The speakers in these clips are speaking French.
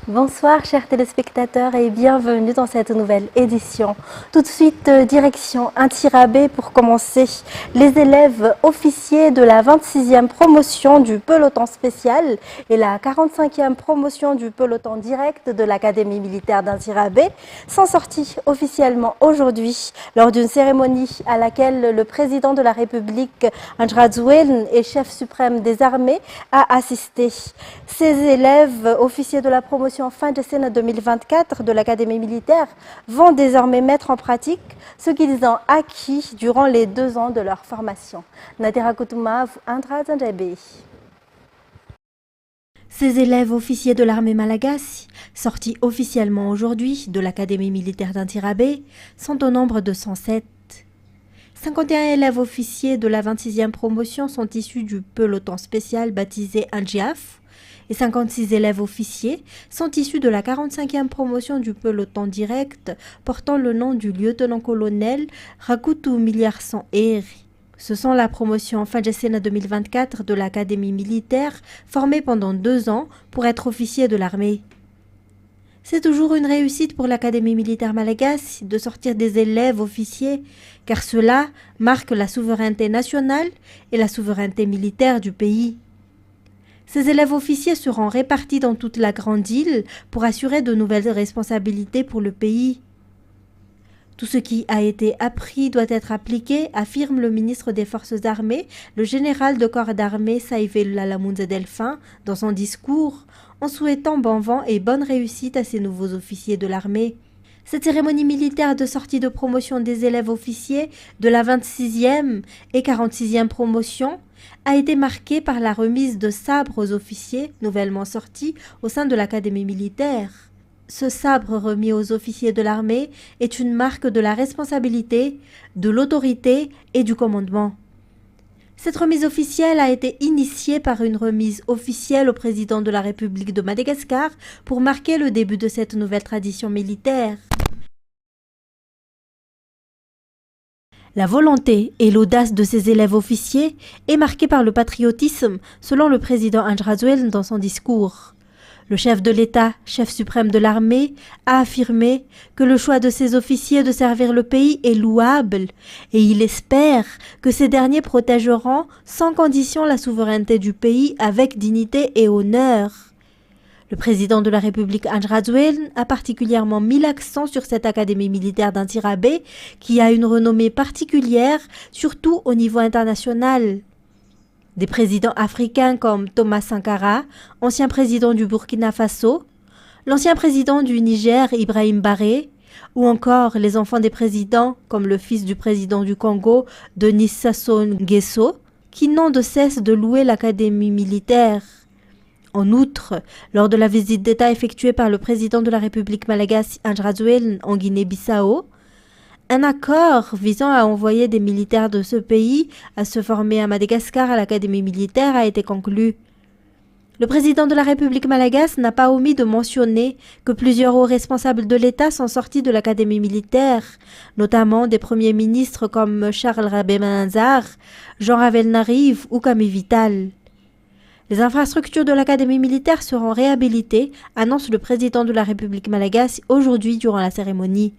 Bonsoir chers téléspectateurs et bienvenue dans cette nouvelle édition. Tout de suite, direction Intirabé pour commencer. Les élèves officiers de la 26e promotion du peloton spécial et la 45e promotion du peloton direct de l'Académie militaire d'Intirabé sont sortis officiellement aujourd'hui lors d'une cérémonie à laquelle le président de la République, Andradjouel, et chef suprême des armées, a assisté. Ces élèves officiers de la promotion fin de scène 2024 de l'Académie militaire vont désormais mettre en pratique ce qu'ils ont acquis durant les 2 ans de leur formation. Nadira Koutouma, Andradjouel. Ces élèves officiers de l'armée malagasy, sortis officiellement aujourd'hui de l'Académie militaire d'Intirabé, sont au nombre de 107. 51 élèves officiers de la 26e promotion sont issus du peloton spécial baptisé Anjiaf et 56 élèves officiers sont issus de la 45e promotion du peloton direct portant le nom du lieutenant-colonel Rakutu Miliarsan Eri. Ce sont la promotion Fadjesena 2024 de l'Académie militaire formée pendant 2 ans pour être officier de l'armée. C'est toujours une réussite pour l'Académie militaire malagasy de sortir des élèves officiers, car cela marque la souveraineté nationale et la souveraineté militaire du pays. Ces élèves officiers seront répartis dans toute la grande île pour assurer de nouvelles responsabilités pour le pays. Tout ce qui a été appris doit être appliqué, affirme le ministre des Forces armées, le général de corps d'armée Saïvel Lalamounze Delphin, dans son discours, en souhaitant bon vent et bonne réussite à ces nouveaux officiers de l'armée. Cette cérémonie militaire de sortie de promotion des élèves officiers de la 26e et 46e promotion a été marquée par la remise de sabres aux officiers nouvellement sortis au sein de l'Académie militaire. Ce sabre remis aux officiers de l'armée est une marque de la responsabilité, de l'autorité et du commandement. Cette remise officielle a été initiée par une remise officielle au président de la République de Madagascar pour marquer le début de cette nouvelle tradition militaire. La volonté et l'audace de ces élèves officiers est marquée par le patriotisme, selon le président Andradjouel dans son discours. Le chef de l'État, chef suprême de l'armée, a affirmé que le choix de ces officiers de servir le pays est louable et il espère que ces derniers protégeront sans condition la souveraineté du pays avec dignité et honneur. Le président de la République Andradjouel a particulièrement mis l'accent sur cette académie militaire d'Intirabé qui a une renommée particulière, surtout au niveau international. Des présidents africains comme Thomas Sankara, ancien président du Burkina Faso, l'ancien président du Niger Ibrahim Barré, ou encore les enfants des présidents comme le fils du président du Congo Denis Sassou Nguesso, qui n'ont de cesse de louer l'académie militaire. En outre, lors de la visite d'État effectuée par le président de la République malagasy Andradjouel en Guinée-Bissau, un accord visant à envoyer des militaires de ce pays à se former à Madagascar à l'Académie militaire a été conclu. Le président de la République malagasy n'a pas omis de mentionner que plusieurs hauts responsables de l'État sont sortis de l'Académie militaire, notamment des premiers ministres comme Charles Rabé-Manzar, Jean Ravel-Narive ou Camille Vital. Les infrastructures de l'Académie militaire seront réhabilitées, annonce le président de la République malagasy aujourd'hui durant la cérémonie.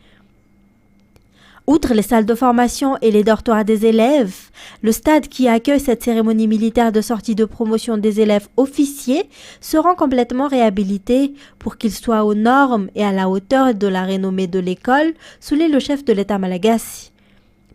Outre les salles de formation et les dortoirs des élèves, le stade qui accueille cette cérémonie militaire de sortie de promotion des élèves officiers sera complètement réhabilité pour qu'il soit aux normes et à la hauteur de la renommée de l'école, souligne le chef de l'État malagasy.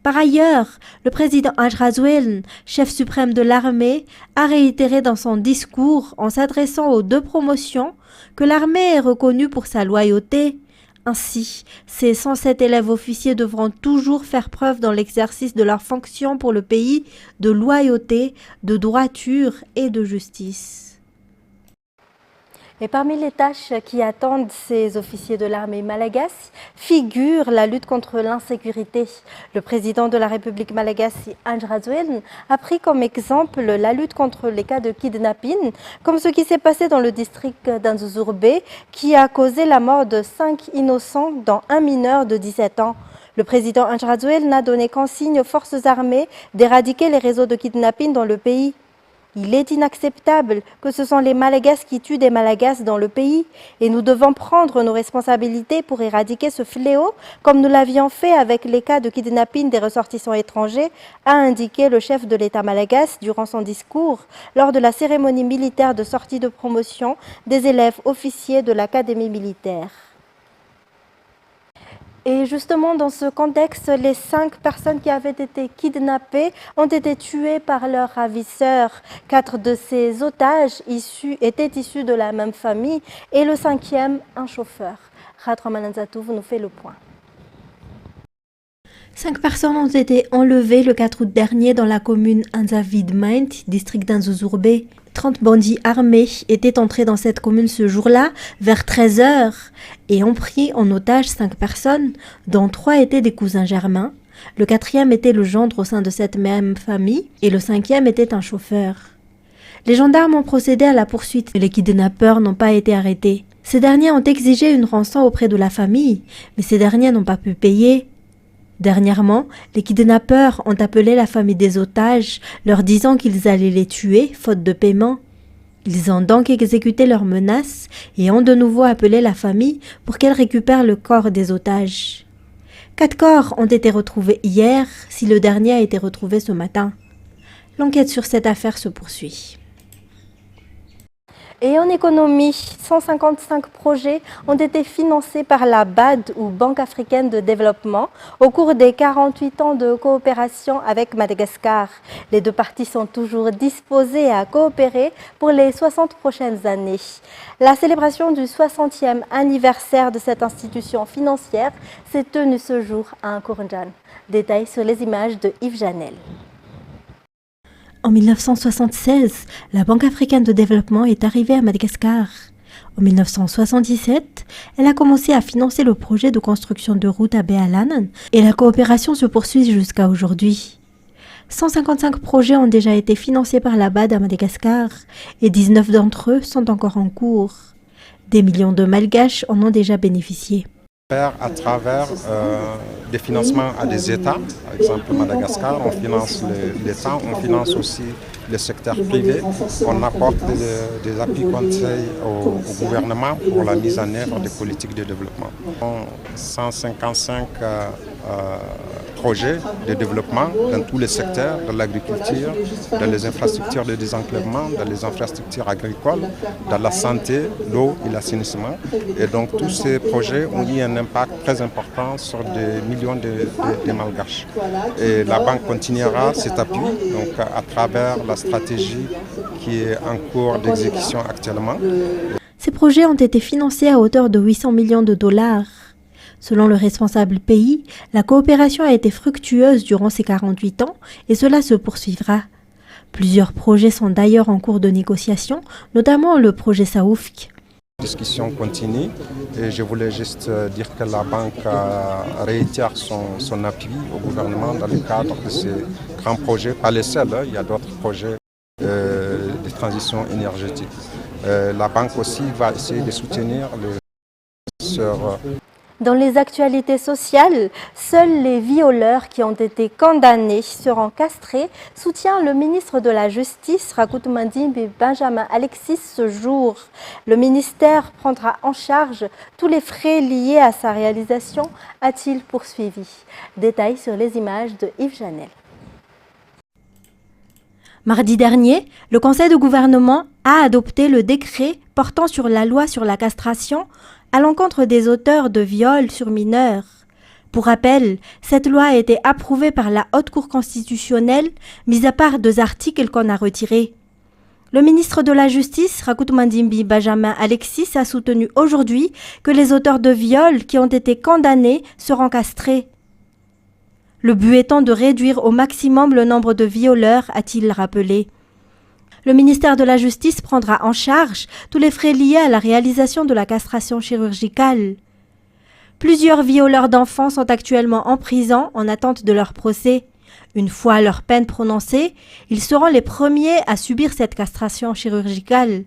Par ailleurs, le président Andradjouel, chef suprême de l'armée, a réitéré dans son discours, en s'adressant aux 2 promotions, que l'armée est reconnue pour sa loyauté. Ainsi, ces 107 élèves officiers devront toujours faire preuve dans l'exercice de leurs fonctions pour le pays de loyauté, de droiture et de justice. Et parmi les tâches qui attendent ces officiers de l'armée malagasy figure la lutte contre l'insécurité. Le président de la République malagasy, Andradjouel, a pris comme exemple la lutte contre les cas de kidnapping, comme ce qui s'est passé dans le district d'Anzouzourbé, qui a causé la mort de 5 innocents, dont un mineur de 17 ans. Le président Andradjouel n'a donné consigne aux forces armées d'éradiquer les réseaux de kidnapping dans le pays. Il est inacceptable que ce sont les Malagasy qui tuent des Malagasy dans le pays et nous devons prendre nos responsabilités pour éradiquer ce fléau comme nous l'avions fait avec les cas de kidnapping des ressortissants étrangers, a indiqué le chef de l'État malagasy durant son discours lors de la cérémonie militaire de sortie de promotion des élèves officiers de l'Académie militaire. Et justement, dans ce contexte, les 5 personnes qui avaient été kidnappées ont été tuées par leurs ravisseurs. 4 de ces otages étaient issus de la même famille et le 5e, un chauffeur. Radraman Anzatouf nous fait le point. 5 personnes ont été enlevées le 4 août dernier dans la commune Anzavid-Maint, district d'Anzouzourbe. 30 bandits armés étaient entrés dans cette commune ce jour-là, vers 13 h, et ont pris en otage 5 personnes, dont 3 étaient des cousins germains. Le 4e était le gendre au sein de cette même famille, et le 5e était un chauffeur. Les gendarmes ont procédé à la poursuite, mais les kidnappeurs n'ont pas été arrêtés. Ces derniers ont exigé une rançon auprès de la famille, mais ces derniers n'ont pas pu payer. Dernièrement, les kidnappeurs ont appelé la famille des otages, leur disant qu'ils allaient les tuer, faute de paiement. Ils ont donc exécuté leurs menaces et ont de nouveau appelé la famille pour qu'elle récupère le corps des otages. 4 corps ont été retrouvés hier, si le dernier a été retrouvé ce matin. L'enquête sur cette affaire se poursuit. Et en économie, 155 projets ont été financés par la BAD ou Banque africaine de développement au cours des 48 ans de coopération avec Madagascar. Les 2 parties sont toujours disposées à coopérer pour les 60 prochaines années. La célébration du 60e anniversaire de cette institution financière s'est tenue ce jour à Nkoundjan. Détails sur les images de Yves Janel. En 1976, la Banque africaine de développement est arrivée à Madagascar. En 1977, elle a commencé à financer le projet de construction de route à Bealanan et la coopération se poursuit jusqu'à aujourd'hui. 155 projets ont déjà été financés par la BAD à Madagascar et 19 d'entre eux sont encore en cours. Des millions de Malgaches en ont déjà bénéficié. À travers des financements à des États, par exemple Madagascar, on finance l'État, on finance aussi le secteur privé, on apporte des appuis conseils au gouvernement pour la mise en œuvre des politiques de développement. 155 projets de développement dans tous les secteurs, dans l'agriculture, dans les infrastructures de désenclavement, dans les infrastructures agricoles, dans la santé, l'eau et l'assainissement. Et donc tous ces projets ont eu un impact très important sur des millions de Malgaches. Et la banque continuera cet appui donc, à travers la stratégie qui est en cours d'exécution actuellement. Ces projets ont été financés à hauteur de 800 millions de dollars. Selon le responsable pays, la coopération a été fructueuse durant ces 48 ans et cela se poursuivra. Plusieurs projets sont d'ailleurs en cours de négociation, notamment le projet Saoufk. La discussion continue et je voulais juste dire que la banque réitère son appui au gouvernement dans le cadre de ces grands projets, pas les seuls, il y a d'autres projets de transition énergétique. La banque aussi va essayer de soutenir Dans les actualités sociales, seuls les violeurs qui ont été condamnés seront castrés, soutient le ministre de la Justice, Rakoutoumandimbi Benjamin Alexis, ce jour. Le ministère prendra en charge tous les frais liés à sa réalisation, a-t-il poursuivi. Détails sur les images de Yves Janel. Mardi dernier, le Conseil de gouvernement a adopté le décret portant sur la loi sur la castration à l'encontre des auteurs de viols sur mineurs. Pour rappel, cette loi a été approuvée par la Haute Cour constitutionnelle, mis à part 2 articles qu'on a retirés. Le ministre de la Justice, Rakoutoumandimbi Benjamin Alexis, a soutenu aujourd'hui que les auteurs de viols qui ont été condamnés seront castrés. Le but étant de réduire au maximum le nombre de violeurs, a-t-il rappelé. Le ministère de la Justice prendra en charge tous les frais liés à la réalisation de la castration chirurgicale. Plusieurs violeurs d'enfants sont actuellement en prison en attente de leur procès. Une fois leur peine prononcée, ils seront les premiers à subir cette castration chirurgicale.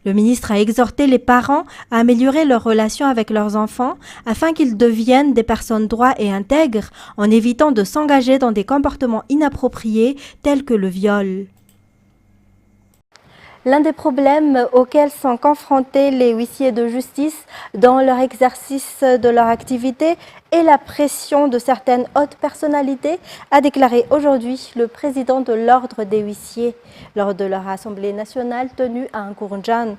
Le ministre a exhorté les parents à améliorer leurs relations avec leurs enfants afin qu'ils deviennent des personnes droits et intègres en évitant de s'engager dans des comportements inappropriés tels que le viol. L'un des problèmes auxquels sont confrontés les huissiers de justice dans leur exercice de leur activité est la pression de certaines hautes personnalités, a déclaré aujourd'hui le président de l'Ordre des huissiers lors de leur assemblée nationale tenue à Nkourndjan.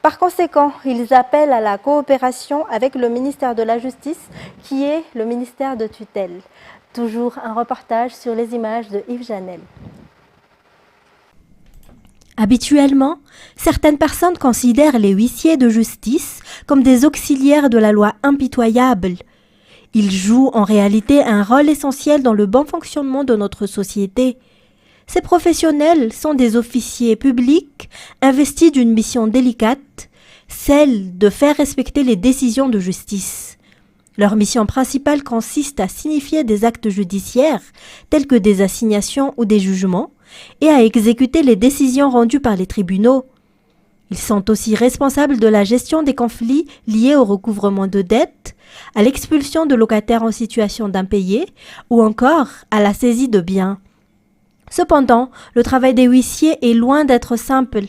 Par conséquent, ils appellent à la coopération avec le ministère de la Justice, qui est le ministère de tutelle. Toujours un reportage sur les images de Yves Janel. Habituellement, certaines personnes considèrent les huissiers de justice comme des auxiliaires de la loi impitoyable. Ils jouent en réalité un rôle essentiel dans le bon fonctionnement de notre société. Ces professionnels sont des officiers publics investis d'une mission délicate, celle de faire respecter les décisions de justice. Leur mission principale consiste à signifier des actes judiciaires, tels que des assignations ou des jugements, et à exécuter les décisions rendues par les tribunaux. Ils sont aussi responsables de la gestion des conflits liés au recouvrement de dettes, à l'expulsion de locataires en situation d'impayés ou encore à la saisie de biens. Cependant, le travail des huissiers est loin d'être simple.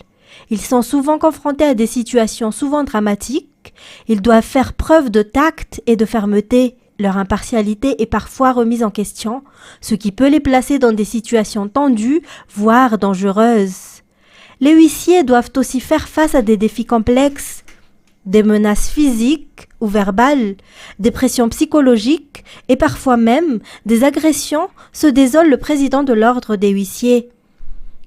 Ils sont souvent confrontés à des situations souvent dramatiques. Ils doivent faire preuve de tact et de fermeté. Leur impartialité est parfois remise en question, ce qui peut les placer dans des situations tendues, voire dangereuses. Les huissiers doivent aussi faire face à des défis complexes, des menaces physiques ou verbales, des pressions psychologiques et parfois même des agressions, se désole le président de l'Ordre des huissiers.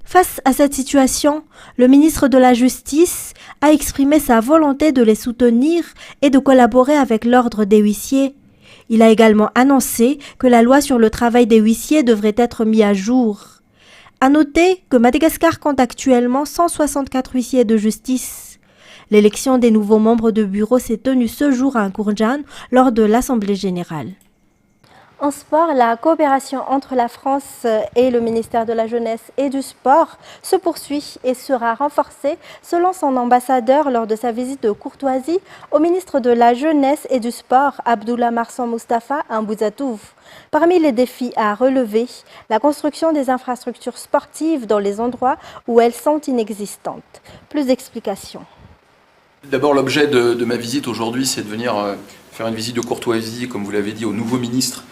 Face à cette situation, le ministre de la Justice a exprimé sa volonté de les soutenir et de collaborer avec l'Ordre des huissiers. Il a également annoncé que la loi sur le travail des huissiers devrait être mise à jour. À noter que Madagascar compte actuellement 164 huissiers de justice. L'élection des nouveaux membres de bureau s'est tenue ce jour à Nkourndjan lors de l'Assemblée générale. En sport, la coopération entre la France et le ministère de la Jeunesse et du Sport se poursuit et sera renforcée selon son ambassadeur lors de sa visite de courtoisie au ministre de la Jeunesse et du Sport, Abdullah Marsan Mustafa, à Mbouzatouf. Parmi les défis à relever, la construction des infrastructures sportives dans les endroits où elles sont inexistantes. Plus d'explications. D'abord, l'objet de ma visite aujourd'hui, c'est de venir faire une visite de courtoisie, comme vous l'avez dit, au nouveau ministre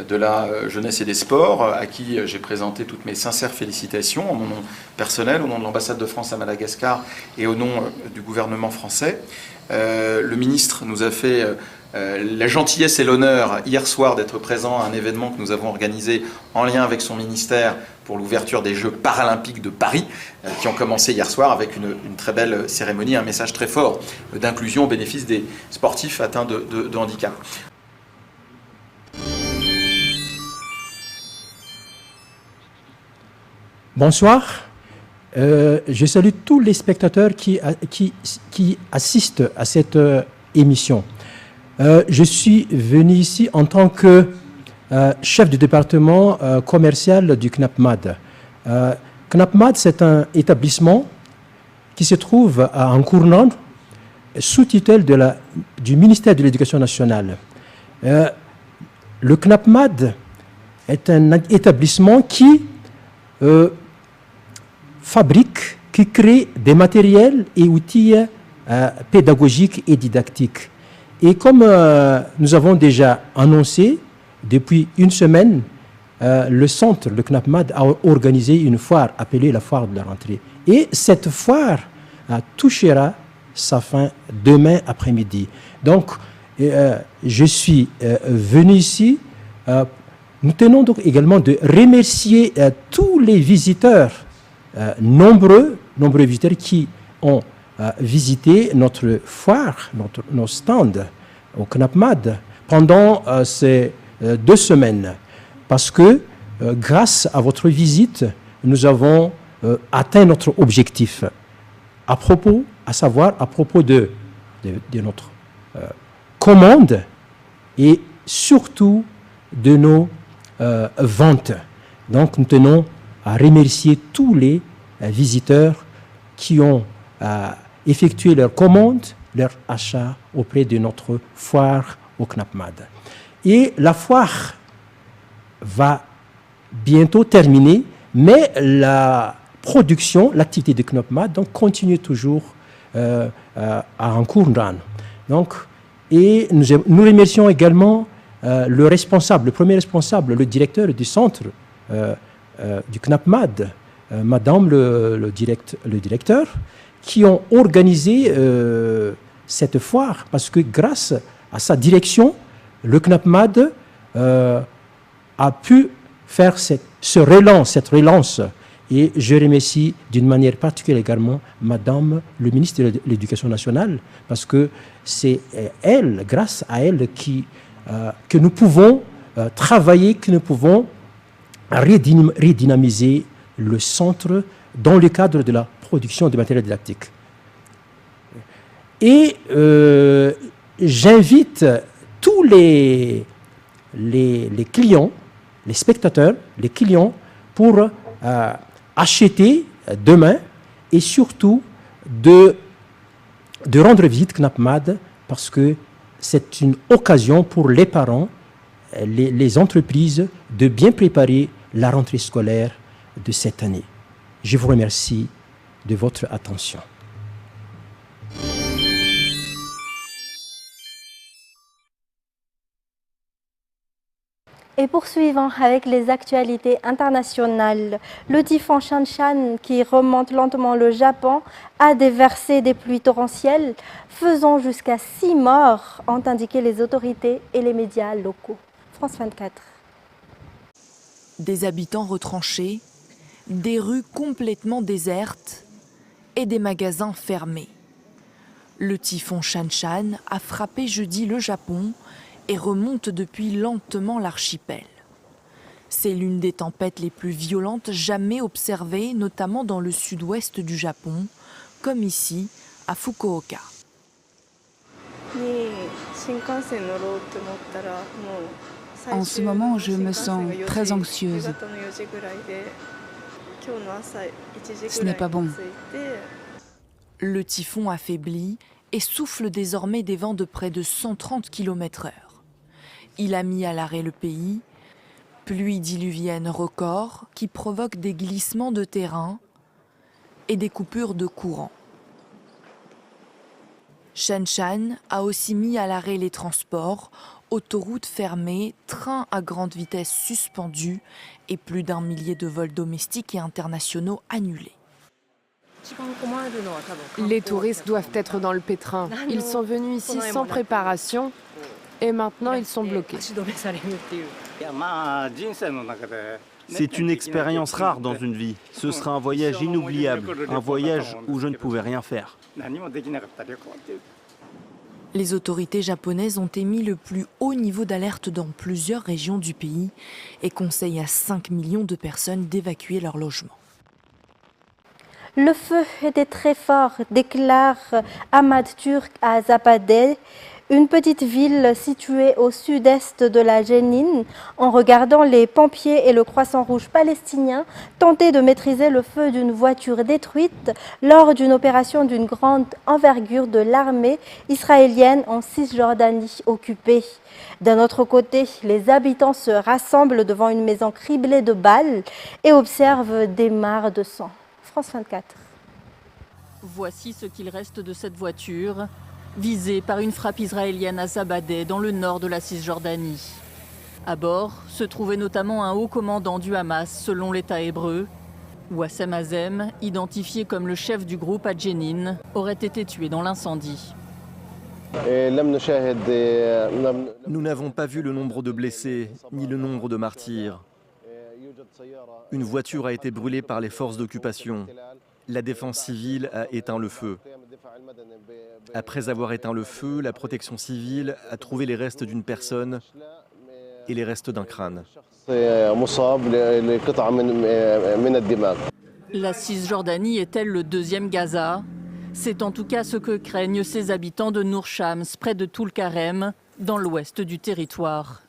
de la Jeunesse et des Sports, à qui j'ai présenté toutes mes sincères félicitations, en mon nom personnel, au nom de l'ambassade de France à Madagascar et au nom du gouvernement français. Le ministre nous a fait la gentillesse et l'honneur hier soir d'être présent à un événement que nous avons organisé en lien avec son ministère pour l'ouverture des Jeux paralympiques de Paris, qui ont commencé hier soir avec une très belle cérémonie, un message très fort d'inclusion au bénéfice des sportifs atteints de handicap. Bonsoir, je salue tous les spectateurs qui assistent à cette émission. Je suis venu ici en tant que chef du département commercial du CNAPMAD. CNAPMAD, c'est un établissement qui se trouve à Nkourndjan, sous tutelle du ministère de l'Éducation nationale. Le CNAPMAD est un établissement qui fabrique, qui crée des matériels et outils pédagogiques et didactiques. Et comme nous avons déjà annoncé, depuis une semaine, le centre, le CNAPMAD, a organisé une foire appelée la foire de la rentrée. Et cette foire touchera sa fin demain après-midi. Donc, je suis venu ici. Nous tenons donc également de remercier tous les visiteurs, nombreux visiteurs qui ont visité notre foire, nos stands au CNAPMAD pendant ces 2 semaines. Parce que grâce à votre visite, nous avons atteint notre objectif. À propos de notre commande et surtout de nos ventes. Donc nous tenons à remercier tous les visiteurs qui ont effectué leurs commandes, leurs achats auprès de notre foire au CNAPMAD. Et la foire va bientôt terminer, mais la production, l'activité de Knopmad, donc continue toujours en cours. Donc, et nous remercions également le premier responsable, le directeur du centre du Knopmad, Madame le directeur, qui ont organisé cette foire, parce que grâce à sa direction, le Knopmad a pu faire cette relance. Et je remercie d'une manière particulière également Madame le ministre de l'Éducation nationale, parce que c'est elle, grâce à elle, que nous pouvons travailler, que nous pouvons redynamiser le centre dans le cadre de la production de matériel didactique. Et j'invite tous les clients, les spectateurs, les clients, pour acheter demain et surtout de rendre visite Knopmad, parce que c'est une occasion pour les parents, les entreprises, de bien préparer la rentrée scolaire de cette année. Je vous remercie de votre attention. Et poursuivant avec les actualités internationales, le typhon Shanshan, qui remonte lentement le Japon, a déversé des pluies torrentielles, faisant jusqu'à 6 morts, ont indiqué les autorités et les médias locaux. France 24. Des habitants retranchés, des rues complètement désertes et des magasins fermés. Le typhon Shanshan a frappé jeudi le Japon et remonte depuis lentement l'archipel. C'est l'une des tempêtes les plus violentes jamais observées, notamment dans le sud-ouest du Japon, comme ici, à Fukuoka. En ce moment, je me sens très anxieuse. Ce n'est pas bon. Le typhon affaibli et souffle désormais des vents de près de 130 km/h. Il a mis à l'arrêt le pays, pluie diluvienne record qui provoque des glissements de terrain et des coupures de courant. Shanshan a aussi mis à l'arrêt les transports, autoroutes fermées, trains à grande vitesse suspendus et plus d'1 millier de vols domestiques et internationaux annulés. Les touristes doivent être dans le pétrin. Ils sont venus ici sans préparation et maintenant ils sont bloqués. C'est une expérience rare dans une vie. Ce sera un voyage inoubliable, un voyage où je ne pouvais rien faire. Les autorités japonaises ont émis le plus haut niveau d'alerte dans plusieurs régions du pays et conseillent à 5 millions de personnes d'évacuer leur logement. Le feu était très fort, déclare Ahmad Turk à Zabadeh, une petite ville située au sud-est de la Jénine. En regardant les pompiers et le Croissant Rouge palestinien tenter de maîtriser le feu d'une voiture détruite lors d'une opération d'une grande envergure de l'armée israélienne en Cisjordanie occupée. D'un autre côté, les habitants se rassemblent devant une maison criblée de balles et observent des mares de sang. France 24. Voici ce qu'il reste de cette voiture, visée par une frappe israélienne à Zabadeh, dans le nord de la Cisjordanie. À bord se trouvait notamment un haut commandant du Hamas, selon l'État hébreu. Wassem Azem, identifié comme le chef du groupe à Jénine, aurait été tué dans l'incendie. Nous n'avons pas vu le nombre de blessés, ni le nombre de martyrs. Une voiture a été brûlée par les forces d'occupation. La défense civile a éteint le feu. Après avoir éteint le feu, la protection civile a trouvé les restes d'une personne et les restes d'un crâne. La Cisjordanie est-elle le deuxième Gaza? C'est en tout cas ce que craignent ces habitants de Nour Shams, près de Toul-Karem, dans l'ouest du territoire.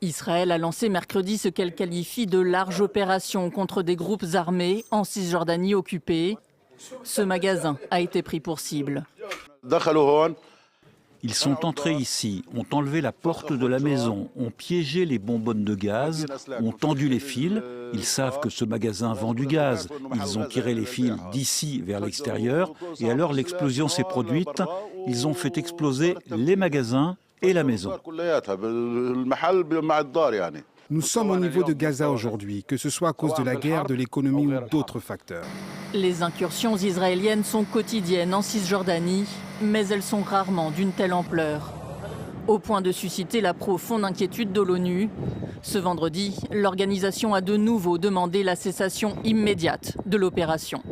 Israël a lancé mercredi ce qu'elle qualifie de large opération contre des groupes armés en Cisjordanie occupée. Ce magasin a été pris pour cible. Ils sont entrés ici, ont enlevé la porte de la maison, ont piégé les bonbonnes de gaz, ont tendu les fils. Ils savent que ce magasin vend du gaz. Ils ont tiré les fils d'ici vers l'extérieur et alors l'explosion s'est produite. Ils ont fait exploser les magasins et la maison. Nous sommes au niveau de Gaza aujourd'hui, que ce soit à cause de la guerre, de l'économie ou d'autres facteurs. Les incursions israéliennes sont quotidiennes en Cisjordanie, mais elles sont rarement d'une telle ampleur. Au point de susciter la profonde inquiétude de l'ONU. Ce vendredi, l'organisation a de nouveau demandé la cessation immédiate de l'opération.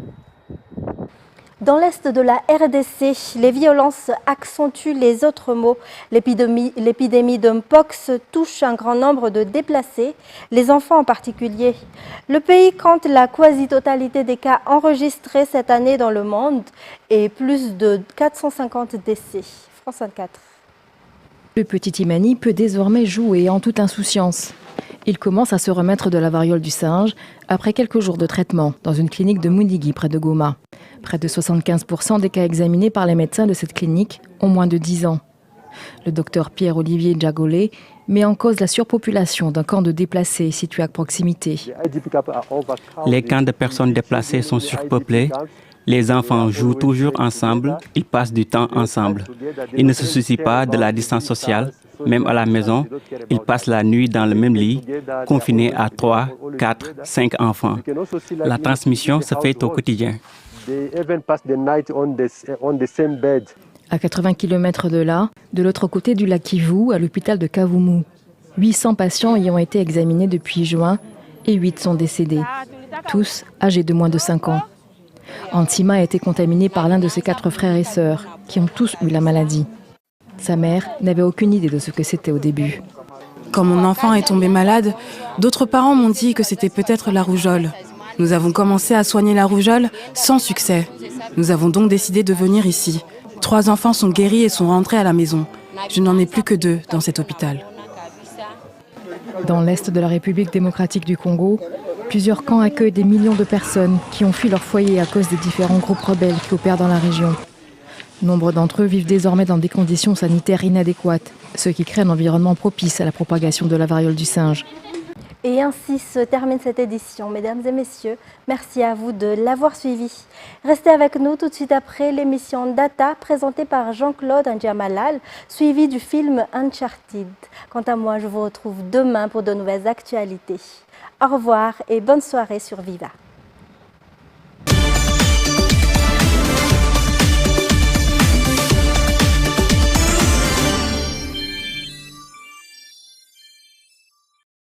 Dans l'est de la RDC, les violences accentuent les autres maux. L'épidémie de Mpox touche un grand nombre de déplacés, les enfants en particulier. Le pays compte la quasi-totalité des cas enregistrés cette année dans le monde et plus de 450 décès. France 24. Le petit Imani peut désormais jouer en toute insouciance. Il commence à se remettre de la variole du singe après quelques jours de traitement dans une clinique de Mundigi près de Goma. Près de 75% des cas examinés par les médecins de cette clinique ont moins de 10 ans. Le docteur Pierre-Olivier Djagolé met en cause la surpopulation d'un camp de déplacés situé à proximité. Les camps de personnes déplacées sont surpeuplés. Les enfants jouent toujours ensemble, ils passent du temps ensemble. Ils ne se soucient pas de la distance sociale. Même à la maison, ils passent la nuit dans le même lit, confinés à 3, 4, 5 enfants. La transmission se fait au quotidien. À 80 km de là, de l'autre côté du lac Kivu, à l'hôpital de Kavumu, 800 patients y ont été examinés depuis juin et 8 sont décédés, tous âgés de moins de 5 ans. Antima a été contaminé par l'un de ses 4 frères et sœurs, qui ont tous eu la maladie. Sa mère n'avait aucune idée de ce que c'était au début. Quand mon enfant est tombé malade, d'autres parents m'ont dit que c'était peut-être la rougeole. Nous avons commencé à soigner la rougeole sans succès. Nous avons donc décidé de venir ici. 3 enfants sont guéris et sont rentrés à la maison. Je n'en ai plus que 2 dans cet hôpital. Dans l'est de la République démocratique du Congo, plusieurs camps accueillent des millions de personnes qui ont fui leur foyer à cause des différents groupes rebelles qui opèrent dans la région. Nombre d'entre eux vivent désormais dans des conditions sanitaires inadéquates, ce qui crée un environnement propice à la propagation de la variole du singe. Et ainsi se termine cette édition. Mesdames et messieurs, merci à vous de l'avoir suivi. Restez avec nous tout de suite après l'émission Data présentée par Jean-Claude Ndjamalal, suivie du film Uncharted. Quant à moi, je vous retrouve demain pour de nouvelles actualités. Au revoir et bonne soirée sur Viva.